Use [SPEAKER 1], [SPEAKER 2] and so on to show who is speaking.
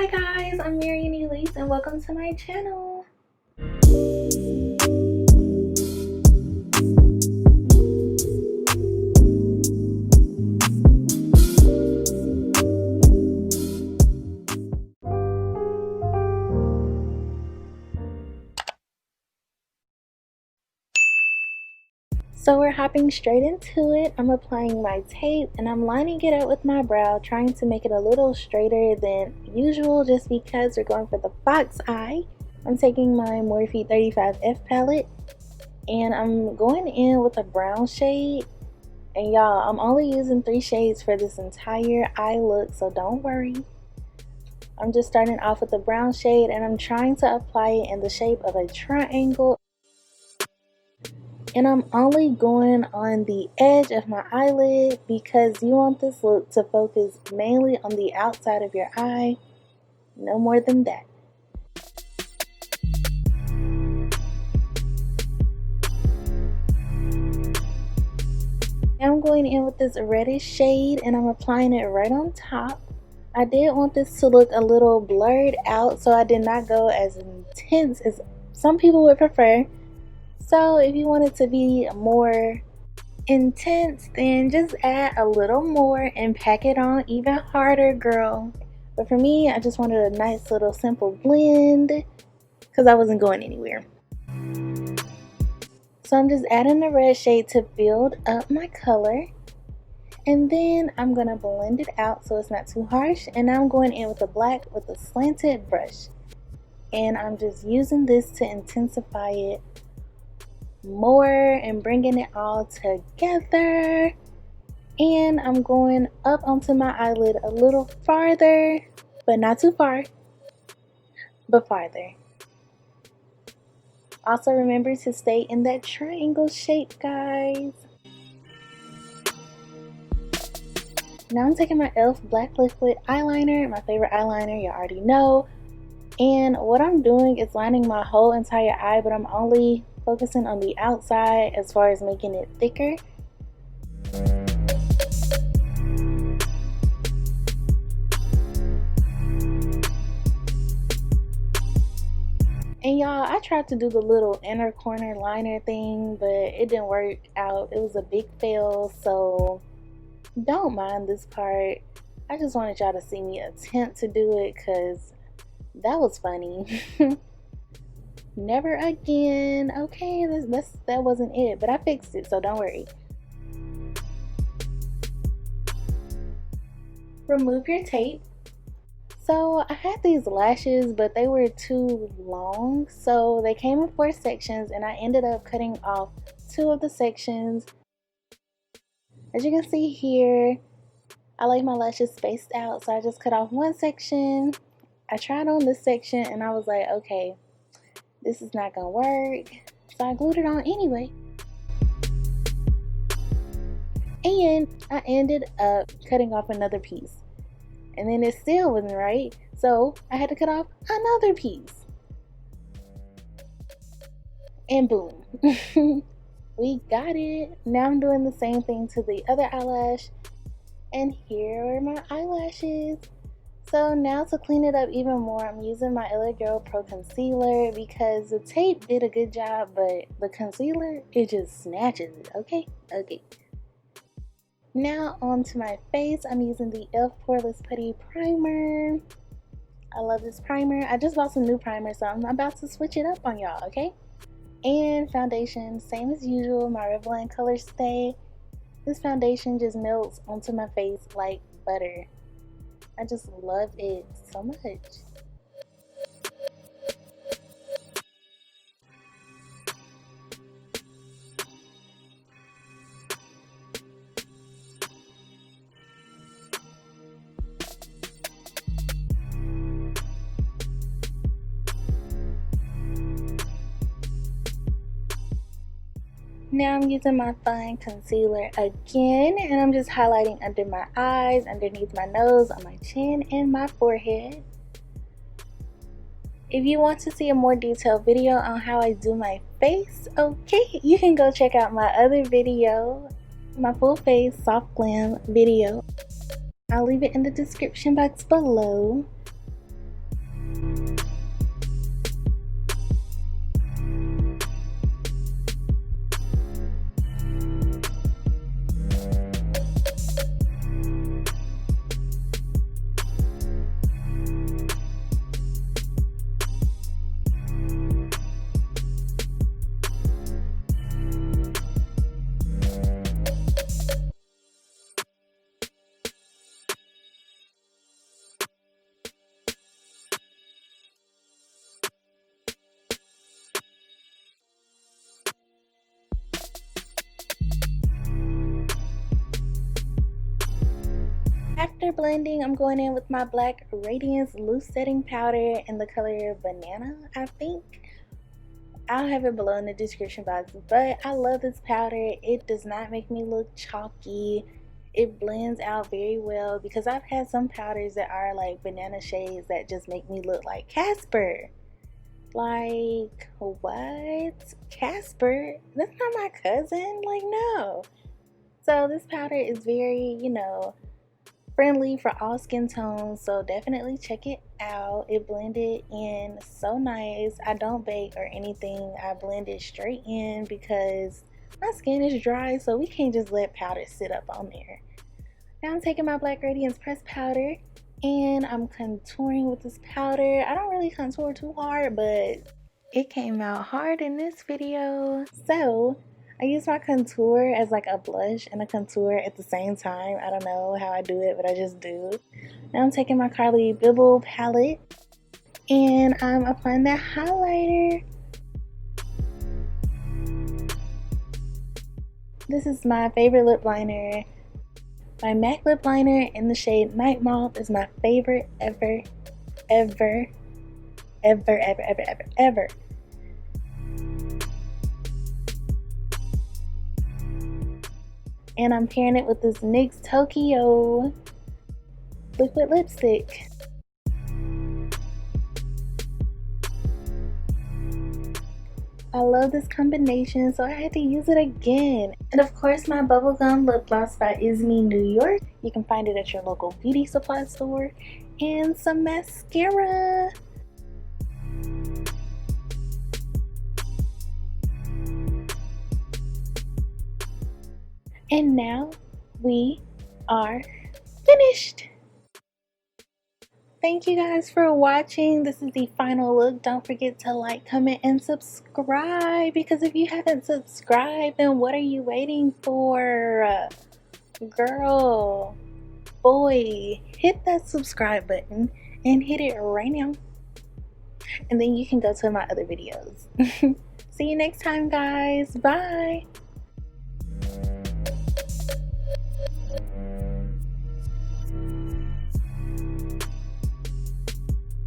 [SPEAKER 1] Hi guys, I'm Marian Elise and welcome to my channel. So we're hopping straight into it. I'm applying my tape and I'm lining it up with my brow, trying to make it a little straighter than usual just because we're going for the fox eye. I'm taking my Morphe 35F palette and I'm going in with a brown shade. And y'all, I'm only using 3 shades for this entire eye look, so don't worry. I'm just starting off with a brown shade and I'm trying to apply it in the shape of a triangle. And I'm only going on the edge of my eyelid because you want this look to focus mainly on the outside of your eye. No more than that. Now I'm going in with this reddish shade and I'm applying it right on top. I did want this to look a little blurred out, so I did not go as intense as some people would prefer. So if you want it to be more intense, then just add a little more and pack it on even harder, girl. But for me, I just wanted a nice little simple blend because I wasn't going anywhere. So I'm just adding the red shade to build up my color. And then I'm going to blend it out so it's not too harsh. And now I'm going in with the black with a slanted brush. And I'm just using this to intensify it more and bringing it all together. And I'm going up onto my eyelid a little farther, but not too far, but farther. Also remember to stay in that triangle shape, guys. Now I'm taking my E.L.F. black liquid eyeliner, my favorite eyeliner, you already know. And what I'm doing is lining my whole entire eye, but I'm only focusing on the outside as far as making it thicker. And y'all, I tried to do the little inner corner liner thing, but it didn't work out. It was a big fail, so don't mind this part. I just wanted y'all to see me attempt to do it because that was funny. Never again. Okay, that wasn't it, but I fixed it, so don't worry. Remove your tape. So I had these lashes, but they were too long, so they came in 4 sections and I ended up cutting off 2 of the sections. As you can see here, I like my lashes spaced out, so I just cut off 1 section. I tried on this section and I was like, okay, this is not gonna work, so I glued it on anyway. And I ended up cutting off another piece, and then it still wasn't right, so I had to cut off another piece. And boom. We got it. Now I'm doing the same thing to the other eyelash, and here are my eyelashes. So now to clean it up even more, I'm using my LA Girl Pro Concealer because the tape did a good job, but the concealer, it just snatches it, okay? Okay. Now onto my face, I'm using the E.L.F. Poreless Putty Primer. I love this primer. I just bought some new primer, so I'm about to switch it up on y'all, okay? And foundation, same as usual, my Revlon Colorstay. This foundation just melts onto my face like butter. I just love it so much. Now I'm using my Fawn concealer again, and I'm just highlighting under my eyes, underneath my nose, on my chin, and my forehead. If you want to see a more detailed video on how I do my face, okay, you can go check out my other video, my full face soft glam video. I'll leave it in the description box below. After blending, I'm going in with my black Radiance loose setting powder in the color Banana, I think. I'll have it below in the description box, but I love this powder. It does not make me look chalky. It blends out very well because I've had some powders that are like banana shades that just make me look like Casper. Like, what? Casper? That's not my cousin. Like, no. So this powder is very, friendly for all skin tones, so definitely check it out. It blended in so nice. I don't bake or anything. I blend it straight in because my skin is dry, so we can't just let powder sit up on there. Now I'm taking my Black Radiance pressed powder and I'm contouring with this powder. I don't really contour too hard, but it came out hard in this video. So I use my contour as like a blush and a contour at the same time. I don't know how I do it, but I just do. Now I'm taking my Carli Bybel palette and I'm applying that highlighter. This is my favorite lip liner. My MAC lip liner in the shade Nightmoth is my favorite ever, ever, ever, ever, ever, ever, ever. And I'm pairing it with this NYX Tokyo liquid lipstick. I love this combination, so I had to use it again. And of course, my bubblegum lip gloss by Ebony, New York. You can find it at your local beauty supply store. And some mascara. And now we are finished. Thank you guys for watching. This is the final look. Don't forget to like, comment, and subscribe, because if you haven't subscribed, then what are you waiting for? Girl, boy, hit that subscribe button and hit it right now. And then you can go to my other videos. See you next time, guys. Bye.